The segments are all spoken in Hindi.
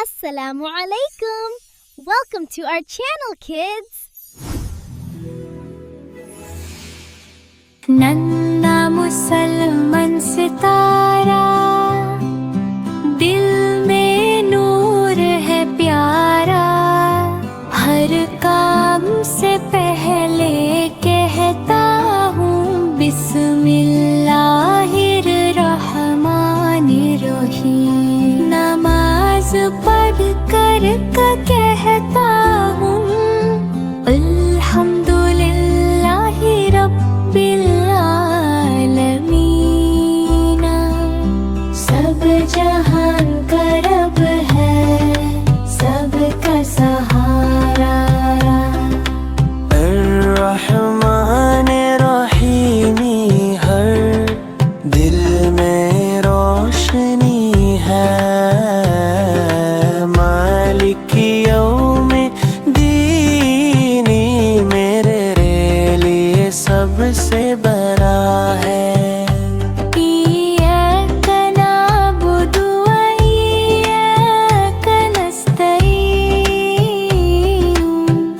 Assalamu alaikum. Welcome to our channel, kids. नन्ना मुसलमान सितारा, दिल में नूर है प्यारा। हर काम से पहले कहता हूँ बिस्मिल्लाहिर्रहमानिर्रहीम। नमाज पढ़ कर कहता हूँ अल्हम्दुलिल्लाहि रब्बिल आलमीन। सब जहान का रब है, सबका सहारा। अर्रहमान रहीमी, हर दिल में रोशनी है। मालिक यौमे दीनी, मेरे लिए सबसे बड़ा है। इय्याका नअबुदु व इय्याका नस्तईन।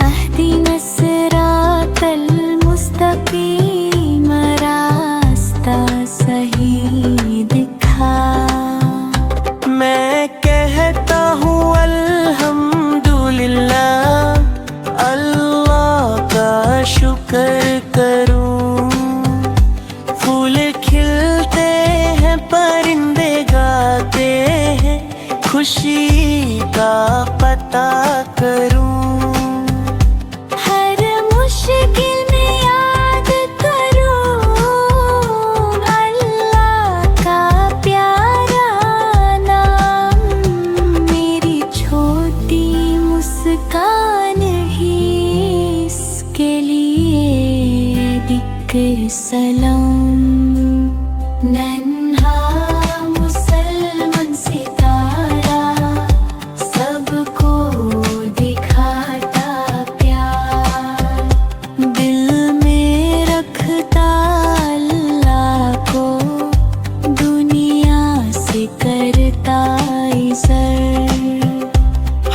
अहदिना सिरातल मुस्तकीम, रास्ता सही दिखा। मैं कहता हूँ अल्हम्दुलिल्लाह, अल्लाह का शुक्र करूँ। फूल खिलते हैं, परिंदे गाते हैं, खुशी का पता करूँ। हर मुश्किल में याद करूं अल्लाह का प्यारा नाम। मेरी छोटी मुस्कान ही इसके लिए दिक्र सलाम। नन्हा मुसलमान सितारा, सबको दिखाता प्यार। दिल में रखता अल्लाह को, दुनिया से करता इज़्ज़त।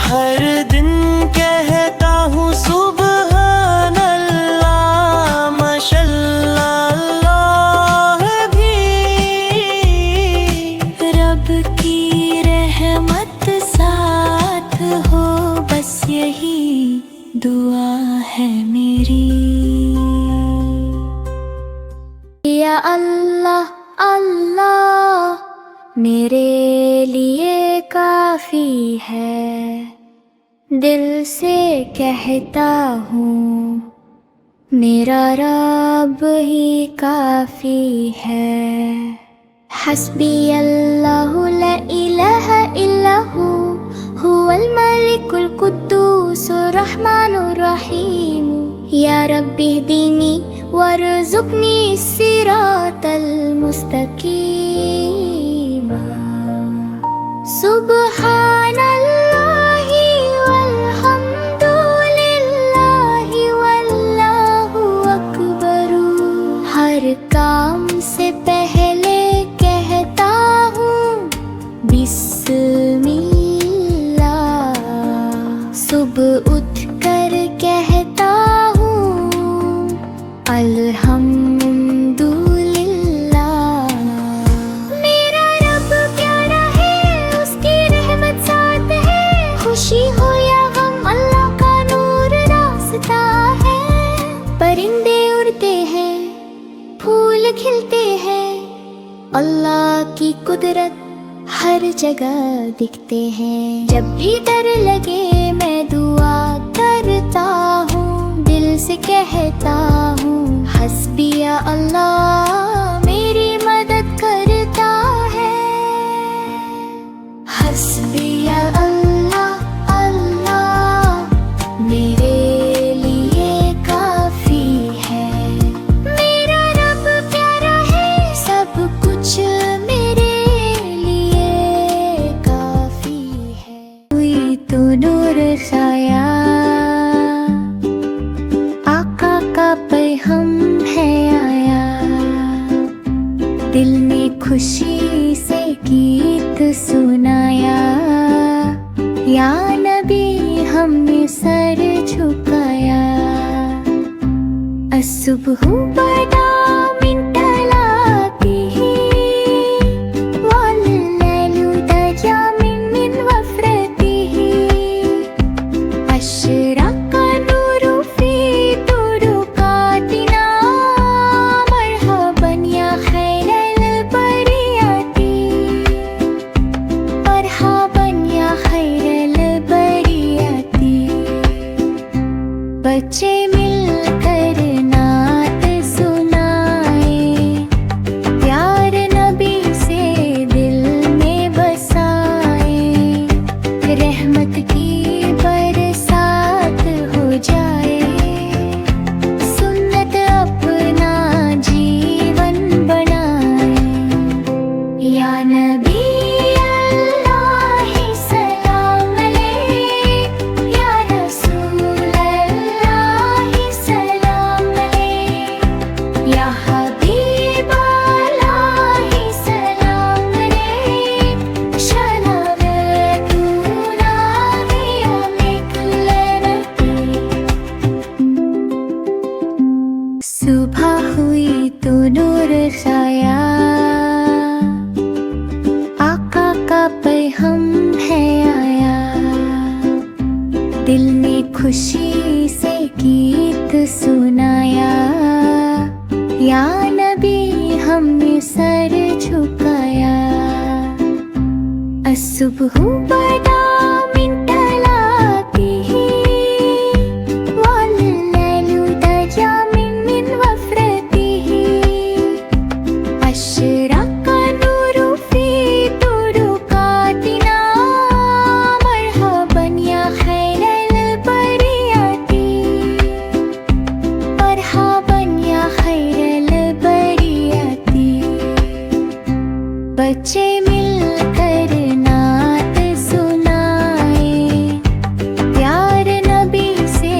हर दिन कहता हूँ सुबहान अल्लाह, माशल्लाह अल्लाह भी। रब की रहमत साथ हो, बस यही दुआ है मेरी। या अल्लाह अल्लाह मेरे लिए काफी है। दिल से कहता हूँ मेरा रब ही काफी है। हस्बी अल्लाहु ला इलाहा इल्लहु, हुवल मलिकुल कुद्दूसुर रहमानुर रहीम। या रब्बी दीनी वरज़ुक़नी सिरातल मुस्तकीम। सुब्हानल्लाहि वल्हम्दुलिल्लाहि वल्लाहु अकबर। हर काम से पहले कहता हूँ बिस्मिल्लाह। सुबह उठ कर कहता हूँ अल्हम्दुलिल्लाह। मेरा रब प्यारा है, उसकी रहमत साथ है। खुशी हो या गम, अल्लाह का नूर रास्ता है। परिंदे उड़ते हैं, फूल खिलते हैं, अल्लाह की कुदरत हर जगह दिखते हैं। जब भी डर लगे मैं दुआ करता हूँ, दिल से कहता हूँ हस्बी या अल्लाह मेरी मदद करता है। हस्बी या अल्लाह अल्लाह मेरे लिए काफी है। मेरा रब प्यारा है, सब कुछ मेरे लिए काफी है। हुई तो नूर साया, आका का पैगम है आया। दिल में खुशी से गीत सुनाया। या नबी हमने सर झुकाया असुबह बदा मिंटलाती वल्लैलु दजा मिन वफ्रतिही अशरका नूरु फी तुरुकातिना मरहबन या खैरल बरियाती मरहबन या खैरल बरियाती बच्चे मिलकर नात सुनाए प्यार नबी से दिल में बसाए रहमत की बरसात हो जाए सुन्नत अपना जीवन बनाए या नबी अल्लाह सलाम अलैक या रसूल अल्लाह सलाम अलैक या हबीब अल्लाह सलाम अलैक शनारतुना बियमिक लनती सुबह हुई तो नूर छाया आका का पैगम है आया दिल ने खुशी से गीत सुनाया या नबी हमने सर झुकाया असुबह बदा मिंटलाती वल्लैलु दजा मिन वफ्रतिही अशरका नूरु फी तुरुकातिना मरहबन या खैरल बरियाती मरहबन या खैरल बरियाती बच्चे मिलकर नात सुनाए प्यार नबी से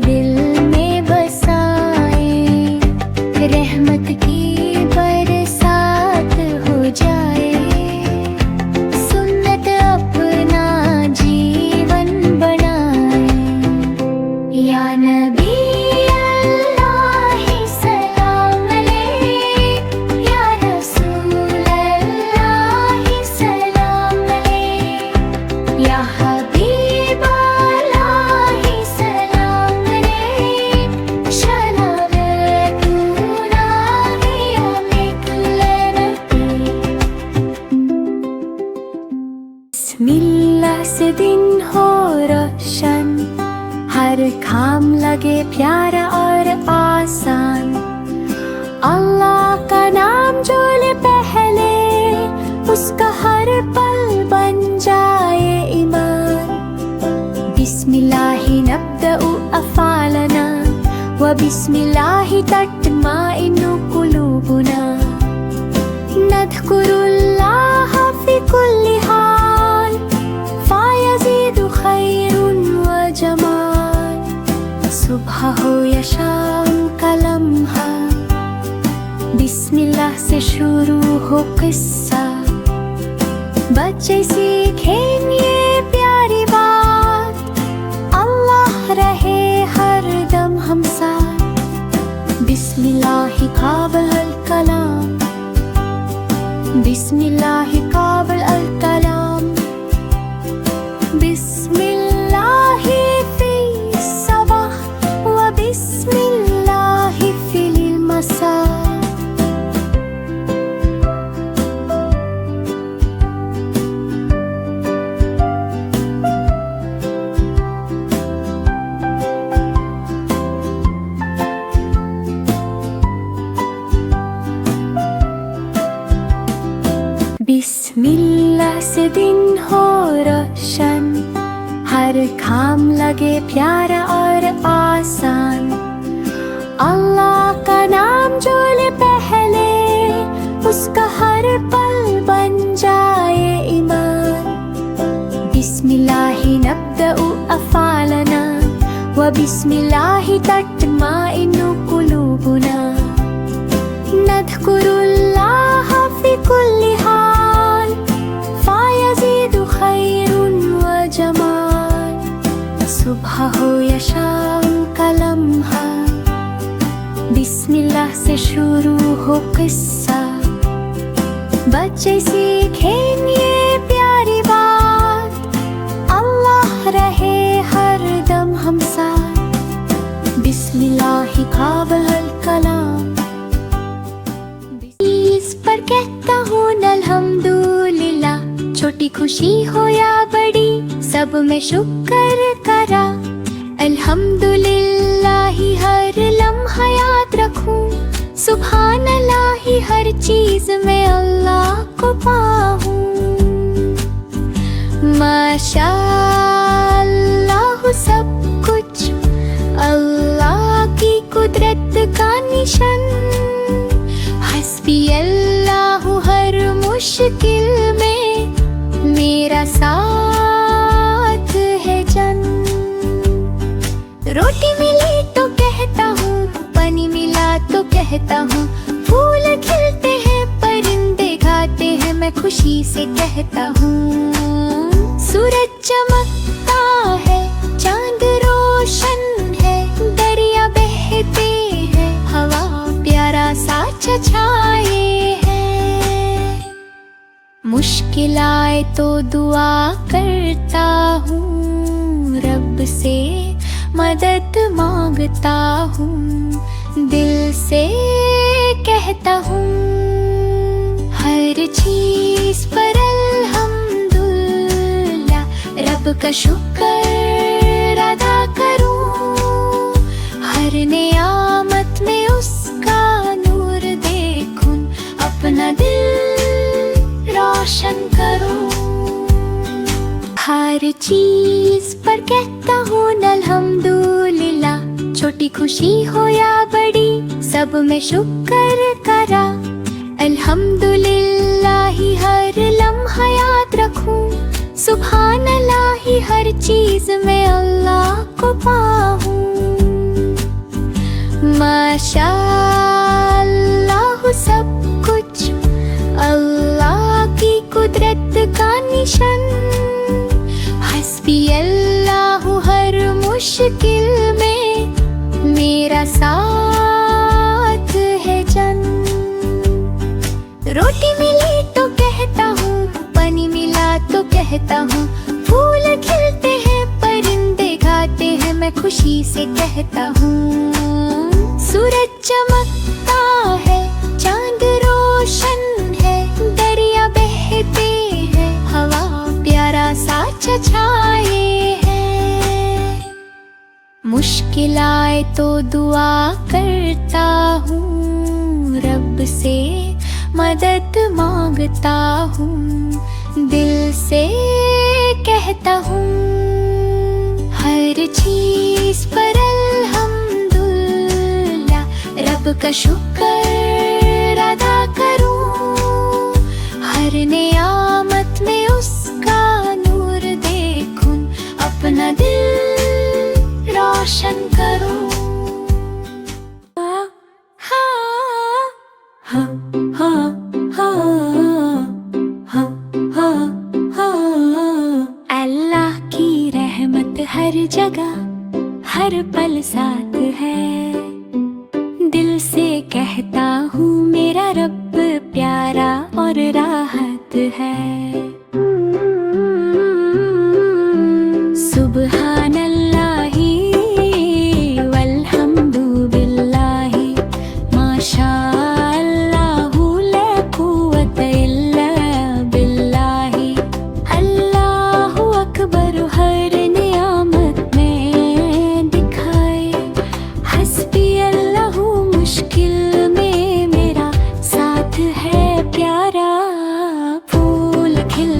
दिल में बसाए रहमत की बरसात हो जाए सुन्नत अपना जीवन बनाए या नबी अल्लाह सलाम अलैक या रसूल अल्लाह सलाम अलैक या हबीब अल्लाह सलाम अलैक शनारतुना बियमिक लनती बिस्मिल्लाह से दिन हो रोशन हर काम लगे प्यारा और आसान अल्लाह का नाम जो ले पहले उसका हर पल बन जाए ईमान बिस्मिल्लाहि नब्दउ अफ़ालना व बिस्मिल्लाहि तत्माइन्नु कुलूबुना नज़्कुरुल्लाह फी कुल्ली हाल फ़यज़ीदु खैरुन व जमाल सुबह हो या शाम का लम्हा बिस्मिल्लाह से शुरू हो किस्सा बच्चे सीखेंगे प्यारी बात अल्लाह रहे हर दम हम साथ बिस्मिल्लाहि काबिल अल कलाम बिस्मिल्लाहि काबिल अल कलाम बिस्मिल्लाहि फी सबह व बिस्मिल्लाहि फिल मसा बिस्मिल्लाह से दिन हो रोशन हर काम लगे प्यारा और आसान अल्लाह का नाम जो ले पहले उसका हर पल बन जाए ईमान बिस्मिल्लाहि नब्दउ अफ़ालना व बिस्मिल्लाहि तत्माइन्नु कुलूबुना नज़्कुरुल्लाह फी कुल्ली हाल फ़यज़ीदु खैरुन व जमाल शुरू हो किस्सा, बच्चे सीखें ये प्यारी बात, अल्लाह रहे हर दम हम साथ, बिस्मिल्लाहि काबल कलाम। इस पर कहता हूँ अल्हम्दुलिल्लाह, छोटी खुशी हो या बड़ी सब में शुक्र करा, अल्हम्दुलिल्लाह ही हर लम्हा याद रखूं, सुभान अल्लाह ही हर चीज में अल्लाह को पाऊं, माशा अल्लाह सब कुछ अल्लाह की कुदरत का निशान, हस्बी अल्लाह हर मुश्किल में मेरा साथ है जन। रोटी मिली तो कहता हूँ, पानी मिला तो कहता हूँ, फूल खिलते हैं परिंदे गाते हैं मैं खुशी से कहता हूँ, सूरज चमकता है चांद रोशन है, दरिया बहते हैं हवा प्यारा सा छछाए है, मुश्किल आए तो दुआ करता हूँ, रब से मदद मांगता हूँ, दिल से कहता हूँ, हर चीज पर अल्हम्दुलिल्लाह, रब का शुक्र अदा करूँ, हर नियामत में उसका नूर देखूं, अपना दिल रोशन करूँ, हर चीज पर कहता हूँ अल्हम्दुलिल्लाह, छोटी खुशी हो या बड़ी सब में शुक्र करा, अल्हम्दुलिल्लाह ही हर लम्हा याद रखूं, सुभान अल्लाह ही हर चीज में अल्लाह को पाऊं, माशा अल्लाह सब कुछ अल्लाह की कुदरत का निशान, हस्बी अल्लाह हर मुश्किल में मेरा साथ है जन। रोटी मिली तो कहता हूँ, पानी मिला तो कहता हूँ, फूल खिलते हैं परिंदे गाते हैं मैं खुशी से कहता हूँ, सूरज चमकता है चांद रोशन है, दरिया बहते हैं हवा प्यारा सा छछाए है, मुश्किल आए तो दुआ करता हूँ, रब से मदद मांगता हूँ, दिल से कहता हूँ, हर चीज पर अल्हम्दुलिल्लाह, रब का शुक्र अदा करूँ, हर नियामत में उसका नूर देखूं, अपना दिल रोशन करूं। अल्लाह की रहमत हर जगह हर पल साथ है, दिल से कहता हूँ मेरा रब प्यारा और राहत है, सुबहान अल्लाही वल्हम्दु बिल्लाही, माशा अल्लाहु ला कुव्वत इल्ला बिल्लाही, अल्लाहु अकबर हर नियामत में दिखाए, हस्बी अल्लाहु मुश्किल में मेरा साथ है प्यारा, फूल खिल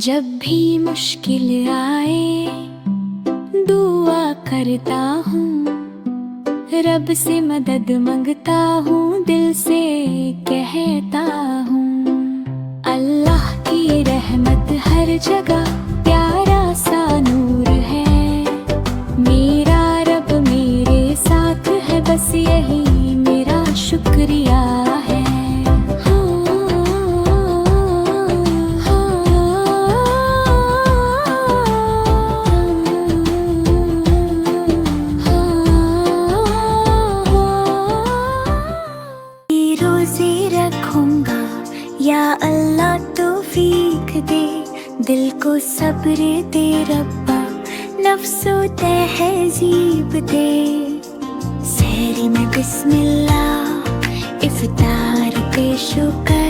जब भी मुश्किल आए दुआ करता हूँ, रब से मदद मांगता हूँ, दिल से कहता हूँ। अल्लाह की रहमत हर जगह प्यारा सा नूर है, मेरा रब मेरे साथ है, बस यही मेरा शुक्रिया है। या अल्लाह तौफीक दे, दिल को सब्र दे रब्बा, नफ्सो तहजीब दे। सहरी में बिस्मिल्लाह, इफ्तार पे शुक्र,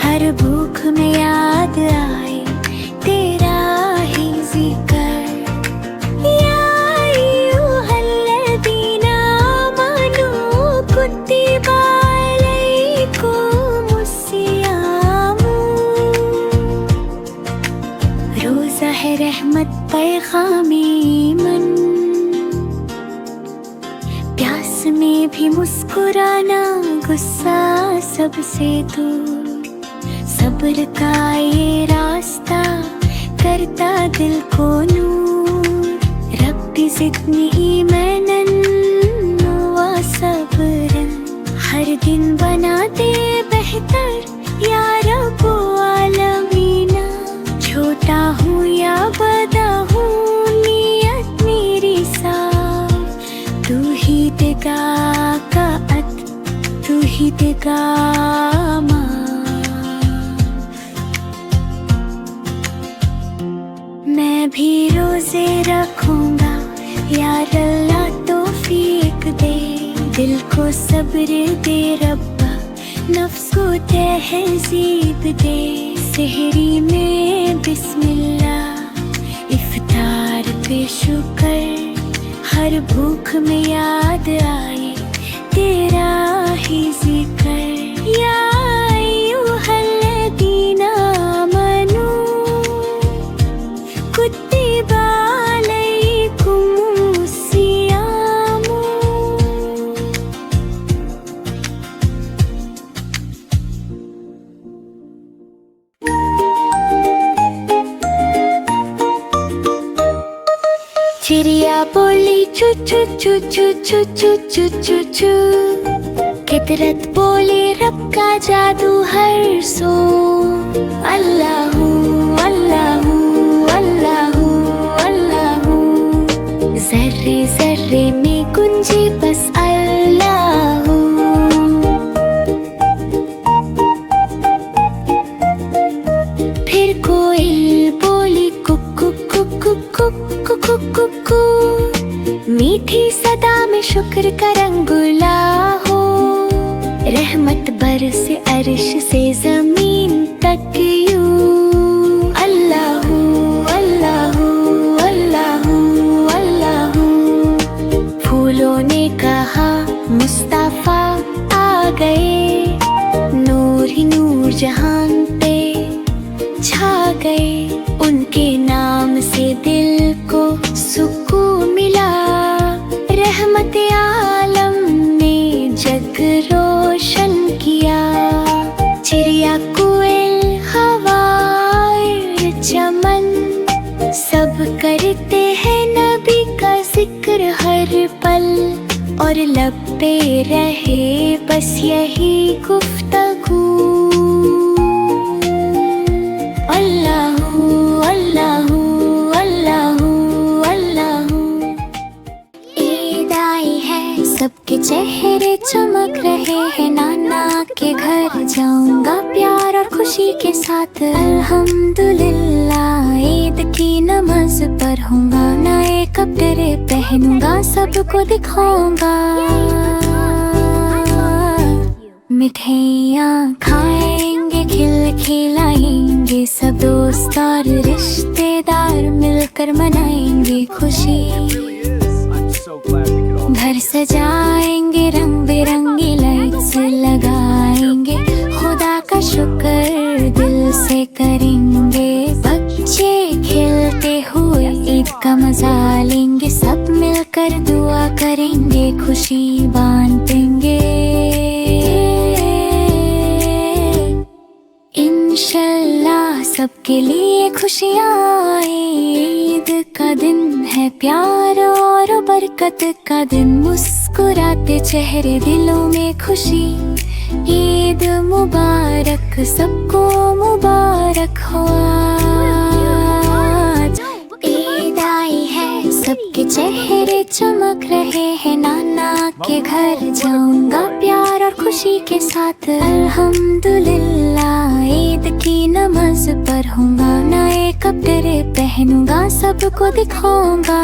हर भूख में याद आए तेरा ही जिक्र। या अय्युहल्लज़ीना आमनू कुतिबा रहमत पैगामी मन, प्यास में भी मुस्कुराना, गुस्सा सबसे दूर, सब्र का ये रास्ता करता दिल को नूर। रब्बी ज़िदनी ईमानन व सब्रन, हर दिन बनाते बेहतर या रब्बो आलमीना। छोटा हूँ या बड़ा हूँ, नियत मेरी साफ, तू ही देगा कात, तू ही देगा माफ। मैं भी रोजे रखूंगा, यार अल्लाह तौफीक दे, दिल को सब्र दे रब्बा, नफ्स को तहजीब दे। सहरी में बिस्मिल्लाह, इफ्तार पे शुक्र, हर भूख में याद आए तेरा ही जिक्र। या अय्युहल्लज़ीना आमनू कुतिबा अलैकुमुस सियामु। चिड़िया बोली चू चू चू चू चू चू चू चू चू, फितरत बोली रब का जादू हर सो। अल्लाहू अल्लाहू अल्लाहू अल्लाहू, जर्रे जर्रे में गुंजे बस अल्लाहू। फिर कोयल बोली कुकु कुकु कुकु कुकु कुकु, मीठी सदा में शुक्र का रंगुला हो। रहमत बरसे अर्श से जमीन तक यूं। अल्लाहू अल्लाहू अल्लाहू अल्लाहू, फूलों ने कहा मुस्तफा आ गए, नूर ही नूर जहान पे छा गए। उनके नाम से दिल को सुकून मिला, रहमत आलम ने जग रोशन किया। चिड़िया कोयल हवा चमन, सब करते हैं नबी का जिक्र हर पल, और लब पे रहे बस यही गुफ्तगू। अल्लाहू अल्लाहू अल्लाहू अल्लाहू। ईद आई है, सबके चेहरे चमक रहे हैं, नाना के घर जाऊंगा प्यार और खुशी के साथ। अल्हम्दुलिल्लाह, ईद की नमाज पढ़ूंगा, नए कपड़े पहनूंगा, सबको दिखाऊंगा। मिठाइयाँ खाएंगे, खिलाएंगे, सब दोस्त और रिश्तेदार मिलकर मनाएंगे खुशी। घर सजाएंगे, रंग बिरंगी लाइट्स लगाएंगे, खुदा का शुक्र दिल से करेंगे। खुशी बांटेंगे। इंशाल्लाह सबके लिए खुशियाँ आए। ईद का दिन है प्यार और बरकत का दिन, मुस्कुराते चेहरे दिलों में खुशी। ईद मुबारक सबको मुबारक हो आज। ईद आई है सबके चेहरे चमक रहे हैं। नाना के घर जाऊंगा प्यार और खुशी के साथ। अल्हम्दुलिल्लाह ईद की नमाज पढ़ूंगा, नए कपड़े पहनूंगा, सबको दिखाऊंगा।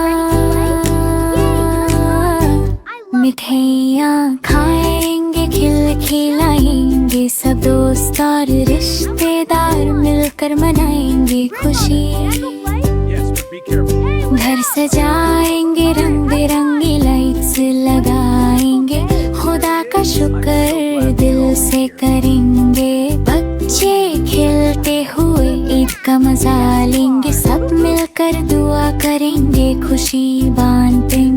मिठाइयाँ खाएंगे, खिलाएंगे, सब दोस्त और रिश्तेदार मिलकर मनाएंगे खुशी। घर सजाएंगे, रंग बिरंगी लाइट्स लगाएंगे, खुदा का शुक्र दिल से करेंगे। बच्चे खेलते हुए ईद का मजा लेंगे, सब मिलकर दुआ करेंगे, खुशी बांटेंगे।